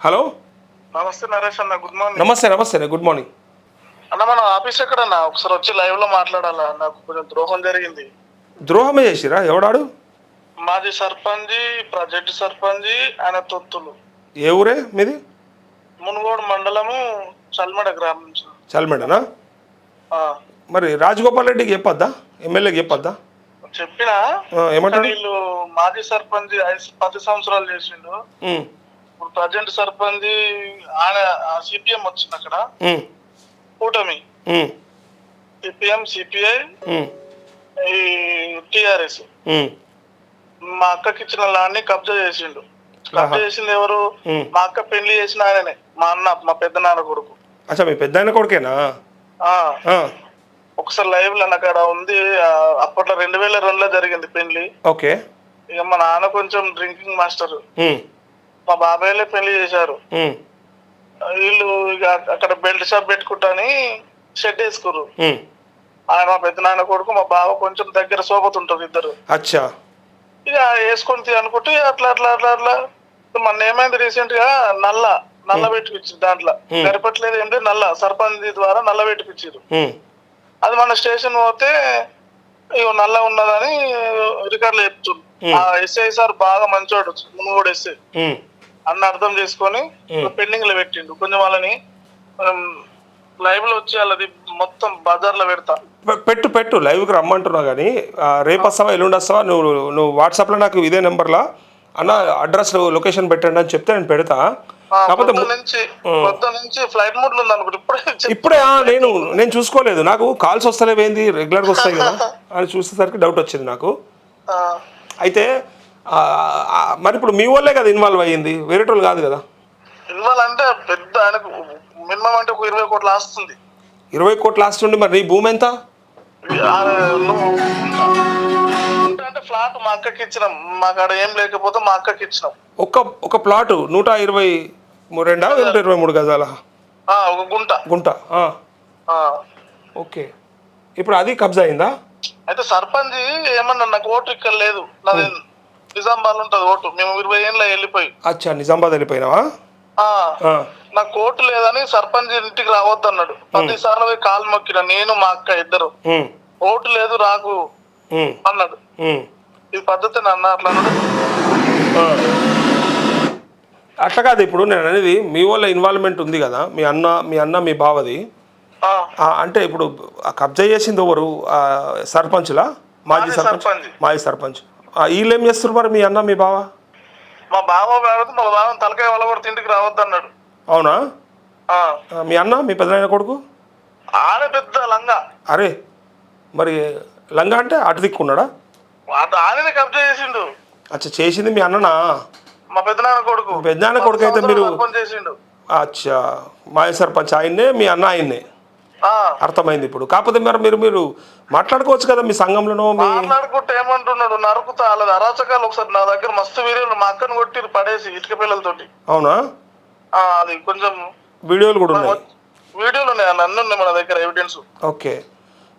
Hello. నమస్తే నరేష్ అన్న, good morning. నమస్తే గుడ్ మార్నింగ్. అన్న మన ఆఫీస్ ఎక్కడన్నా ఒకసారి వచ్చి లైవ్ లో మాట్లాడాలా? నాకు కొంచెం ద్రోహం జరిగింది. ద్రోహమే చేసిరా? ఎవడాడు? మాజీ సర్పంచ్, ప్రాజెక్ట్ సర్పంచ్, ఆయన తొత్తులు. ఏ ఊరే మీది? మునుగోడు మండలము, చల్మడ గ్రామం నుంచి. చల్మడనా? మరి రాజగోపాల్ రెడ్డికి చెప్పొద్దా? ఎమ్మెల్యేకి చెప్పొద్దా? చెప్పినా ఏమంటారు? వీళ్ళు మాజీ సర్పంచ్ 10 సంవత్సరాలు చేసిండు. ఇప్పుడు ప్రజెంట్ సర్పంచ్ ఆయన సిపిఎం వచ్చింది అక్కడ, కూటమి సిపిఎం సిపిఐ ఈ టిఆర్ఎస్. మా అక్కకి ఇచ్చిన ల్యాండ్ కబ్జా చేసిండు. కబ్జా చేసింది ఎవరు? మా అక్క పెళ్లి చేసిన ఆయననే, మా అన్న, మా పెద్ద నాన్న కొడుకు. అచ్చా, మీ పెద్ద ఆయన కొడుకేనా? ఒకసారి లైవ్ లో అక్కడ ఉంది. అప్పట్లో 2002లో జరిగింది పెళ్లి. ఓకే. ఇక మా నాన్న కొంచెం డ్రింకింగ్ మాస్టర్, మా బాబాయ్లే పెళ్లి చేశారు. వీళ్ళు ఇక అక్కడ బెల్ట్ షాప్ పెట్టుకుంటాని షెడ్ వేసుకురు. ఆయన మా పెద్ద నాన్న కొడుకు, మా బావ కొంచెం దగ్గర సోబతుంటారు ఇద్దరు. అచ్చా. ఇక వేసుకొని అనుకుంటే అట్లా అట్లా అట్లా అట్లా మొన్న ఏమైంది, రీసెంట్ గా నల్ల పెట్టిపించింది. దాంట్లో గరిపట్లేదు ఏంటి, నల్ల సర్పంచ్ ద్వారా నల్ల పెట్టిపించారు. అది మన స్టేషన్ పోతే ఇక నల్ల ఉన్నదని రికార్డులు చెప్తుంది. ఆ ఎస్ఐ సార్ బాగా మంచోడు, మునుగోడు ఎస్ఐ అన్న అర్థం చేసుకొని పెండింగ్ లో పెట్టిండు. కొంచెం వాళ్ళని లైవ్ లో వచ్చి వాళ్ళది మొత్తం బజార్ లో పెడతా. పెట్టు లైవ్కి రమ్మంటున్నావు కానీ రేపు వస్తావా ఎల్లుండి వస్తావా? నువ్వు వాట్సాప్లో నాకు ఇదే నెంబర్లో అన్న అడ్రస్ లొకేషన్ పెట్టండి అని చెప్తే నేను పెడతా. కాకపోతే ఫ్లైట్ మోడ్ లో ఇప్పుడే నేను చూసుకోలేదు. నాకు కాల్స్ వస్తలేవేంది, రెగ్యులర్గా వస్తాయి కదా అని చూసేసరికి డౌట్ వచ్చింది నాకు. అయితే మరి ఇప్పుడు మీ వాళ్ళే కదా ఇన్వాల్వ్ అయ్యింది, వేరే వాళ్ళు కాదు కదా? ఇన్వాల్వ్ అంటే పెద్ద ఆయనకు మినిమం అంటే 20 కోట్లు ఆస్తుంది. 20 కోట్లు ఆస్తుండి మరి నీ భూమి ఎంత? అంటే ఫ్లాట్ మా అక్కకి ఇచ్చినాం. మాకాడ ఏం లేకపోతే మా అక్కకి ఇచ్చినాం. ఒక ప్లాట్ 123 గజాల, ఒక గుంట. ఓకే. ఇప్పుడు అది కబ్జా అయిందా? అయితే సర్పంచ్ ఏమన్నా, నాకు ఓటు ఇక్కడ లేదు, నాది నిజామాబాద్ ఉంటది ఓటు. మేము 20 ఏళ్ళ వెళ్ళిపోయి. అచ్చా, నిజామాబాద్ వెళ్ళిపోయినావా? నాకు ఓటు లేదని సర్పంచ్ ఇంటికి రావద్దు అన్నాడు. 10 సార్లు పోయి కాలు మొక్కిన, నేను మా అక్క ఇద్దరు. ఓటు లేదు రాకు అన్నాడు. ఇది పద్ధతి అన్న అట్లా అన్నాడు. అట్లా కాదు. ఇప్పుడు నేను అనేది మీ వాళ్ళ ఇన్వాల్వ్మెంట్ ఉంది కదా, మీ అన్న మీ బావది. అంటే ఇప్పుడు కబ్జా చేసింది ఎవరు? సర్పంచ్లా? మాజీ సర్పంచ్. వీళ్ళు ఏం చేస్తారు మరి, మీ అన్న మీ బావ? మా బావ మా బావ తలకాయ వలగొడితే ఇంటికి రావద్దు అన్నాడు. అవునా? మీ అన్న, మీ పెద్దనాయన కొడుకు ఆడే పెద్ద లంగా. అరే, మరి లంగా అంటే అటు దిక్కున్నాడా? ఆయననే కబ్జా చేసిండు. అచ్చా, చేసింది మీ అన్ననా? మా పెద్దనాన్న కొడుకు అయితే మీరు చేసిండు. అచ్చా, మాజీ సర్పంచ్ ఆయన్నే, మీ అన్న ఆయన్నే. అర్థమైంది. ఇప్పుడు కాకపోతే మీరు మాట్లాడుకోవచ్చు కదా మీ సంఘంలో. మాట్లాడుకుంటే ఏమంటున్నాడు, నరుకుతా అలాది అరాచకాలు. ఒకసారి నా దగ్గర మస్తు వీడియోలు, మా అక్కను కొట్టిరు పడేసి ఇటుక పిల్లలతోటి. అవునా? అది కొంచెం వీడియోలు కూడా ఉన్నాయి. వీడియోలు ఉన్నాయి, అన్నీ ఉన్నాయి మన దగ్గర ఎవిడెన్స్. ఓకే,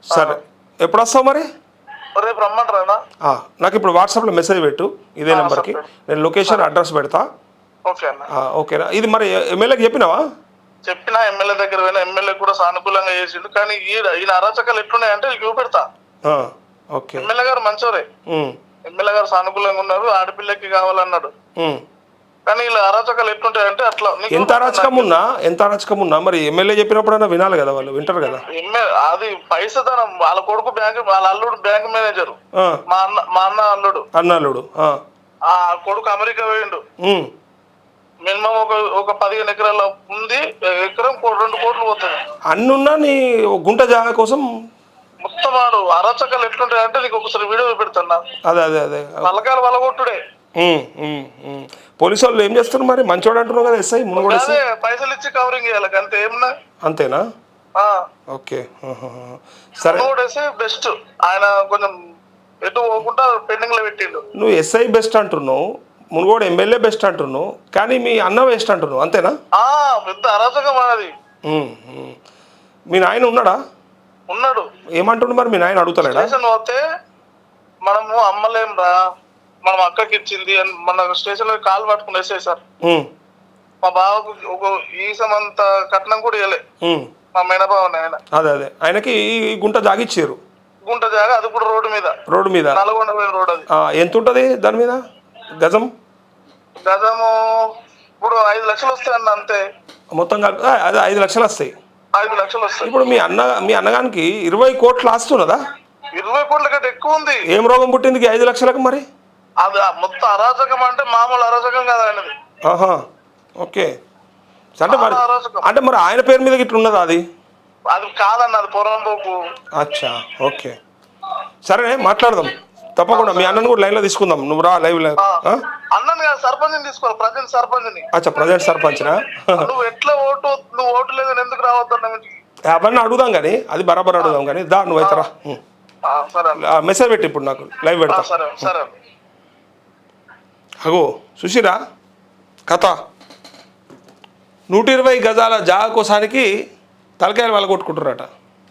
సరే. ఎప్పుడు వస్తావు మరి? రేపు రమ్మంటారా? నాకు ఇప్పుడు వాట్సాప్లో మెసేజ్ పెట్టు ఇదే నెంబర్కి, నేను లొకేషన్ అడ్రస్ పెడతా. ఓకేనా? ఇది మరి ఎమ్మెల్యేకి చెప్పినావా? చెప్పినా, ఎమ్మెల్యే దగ్గర పోయినా, ఎమ్మెల్యే కూడా సానుకూలంగా చేసిండు. కానీ ఈయన అరాచకాలు ఎట్లున్నాయంటే చూపెడతా. ఎమ్మెల్యే గారు మంచోరే, ఎమ్మెల్యే గారు సానుకూలంగా ఉన్నారు. ఆడపిల్లకి కావాలన్నాడు. కానీ ఇలా అరాచకాలు ఎట్లుంటాయంటే అట్లా. ఎంత అరాచకం ఉన్నా మరి ఎమ్మెల్యే చెప్పినప్పుడైనా వినాలి కదా, వాళ్ళు వింటారు కదా. అది పైసదనం. వాళ్ళ కొడుకు వాళ్ళ అల్లుడు బ్యాంక్ మేనేజర్, మా అన్న అల్లుడు. ఆ కొడుకు అమెరికా పోయిండు. మినిమం ఒక 15 ఎకరాల ఉంది, ఎకరం 2 కోట్లు పోతుంది. అన్నున్నా నీ గుంట జాగా కోసం మొత్తం వాడు అరాచకాలు ఎట్లుంటాయి అంటే నీకు ఒకసారి వీడియో పెడతాను. అదే పలకాలు వలగొట్టుడే. పోలీసు వాళ్ళు ఏం చేస్తారు మరి? మంచోడు అంటున్నావు కదా ఎస్ఐ. పైసలు ఇచ్చి కవరింగ్ చేయాలి అంతే. ఏమన్నా అంతేనా? ఓకే, సరే. బెస్ట్. ఆయన కొంచెం ఎటు పోకుండా పెండింగ్ లో పెట్టిండు. నువ్వు ఎస్ఐ బెస్ట్ అంటున్నావు, మునుగోడు ఎమ్మెల్యే బెస్ట్ అంటున్నావు, కానీ మీ అన్న బెస్ట్ అంటున్నావు, అంతేనా? పెద్ద అరాచకం అది. మీ నాయన ఉన్నాడా? ఉన్నాడు. ఏమంటుండు మరి మీ నాయన? అడుగుతాడా? పోతే మనము అమ్మలేం రా, మనం అక్కకి ఇచ్చింది అని మన స్టేషన్ లో కాల్ పట్టుకుని వేసేయి సార్. మా బావకు ఒక ఈసమంత కట్నం కూడా ఇవ్వలే. మా మేనబావని ఆయన. అదే ఆయనకి ఈ గుంట జాగిచ్చారు. గుంట జాగా, అది కూడా రోడ్డు మీద నల్గొండ రోడ్. అది ఎంత ఉంటుంది దాని మీద గజం? గజము ఇప్పుడు 5 లక్షలు వస్తాయి అన్న, అంతే. మొత్తం అదే 5 లక్షలు వస్తాయి. 5 లక్షలు వస్తాయి. ఇప్పుడు మీ అన్నగానికి 20 కోట్లు ఆస్తున్నదా? 20 కోట్ల కంటే ఎక్కువ ఉంది. ఏం రోగం పుట్టింది 5 లక్షలకు మరి? అది మొత్తం అరాచకం, అంటే మామూలు అరాచకం కాదు ఆయనది. ఓకే. అంటే మరి ఆయన పేరు మీద ఇట్లా ఉన్నదా? అది కాదన్న, అది పొరంబోకు. అచ్చా, ఓకే. సరే మాట్లాడదాం తప్పకుండా. మీ అన్నను కూడా లైన్లో తీసుకుందాం. నువ్వు రా లైవ్. అన్నని కాదు, సర్పంచ్ని తీసుకోవాలి. ప్రజెంట్ సర్పంచ్ని. అచ్చా, ప్రజెంట్ సర్పంచ్నా? నువ్వు ఎట్లా నువ్వు ఓటు లేదని ఎందుకు రావద్దన్న? అవన్నీ అడుగుదాం కానీ, అది బరాబర్ అడుగుదాం కానీ. దా నువ్వు అవుతారా? మెసేజ్ పెట్టి ఇప్పుడు నాకు లైవ్ పెడతా. సరే. అగో చూసిరా కథ. 120 గజాల జాగా కోసానికి తలకాయలు వాళ్ళ కొట్టుకుంటారట.